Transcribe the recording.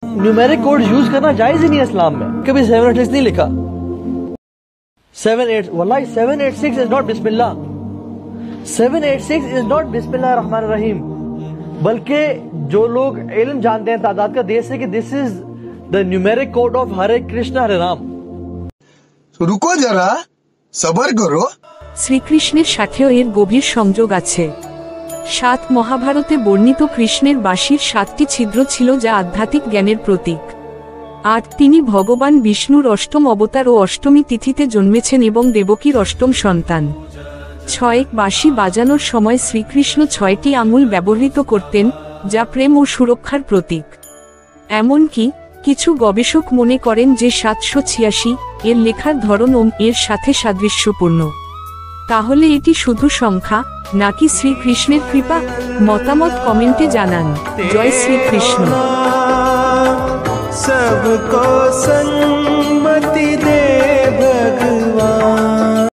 Numeric code use करना जायज ही नहीं है इस्लाम में। कभी 786 नहीं लिखा। 78 वल्लाही 786 इज नॉट बिस्मिल्लाह। 786 इज नॉट बिस्मिल्लाह रहमान रहीम। बल्कि जो लोग इल्म जानते हैं तादाद का देश है कि this is the numeric code of Hare Krishna Hare Ram. रुको जरा सबर करो। শ্রীকৃষ্ণের সাথেও এর গভীর সংযোগ আছে। 7 মহাভারতে বর্ণিত কৃষ্ণের বাঁশির 7টি ছিদ্র ছিল যা আধ্যাত্মিক জ্ঞানের প্রতীক। 8 তিনি ভগবান বিষ্ণুর অষ্টম অবতার ও অষ্টমী তিথিতে জন্মেছেন এবং দেবকীর অষ্টম সন্তান। 6 বাঁশি বাজানোর সময় শ্রীকৃষ্ণ 6টি আঙুল ব্যবহৃত করতেন যা প্রেম ও সুরক্ষার প্রতীক। এমনকি কিছু গবেষক মনে করেন যে 786 এর লেখার ধরন ওম এর সাথে সাদৃশ্যপূর্ণ। তাহলে এটি শুধু সংখ্যা নাকি শ্রীকৃষ্ণের কৃপা? মতামত কমেন্টে জানান। জয় শ্রীকৃষ্ণ। सबको संग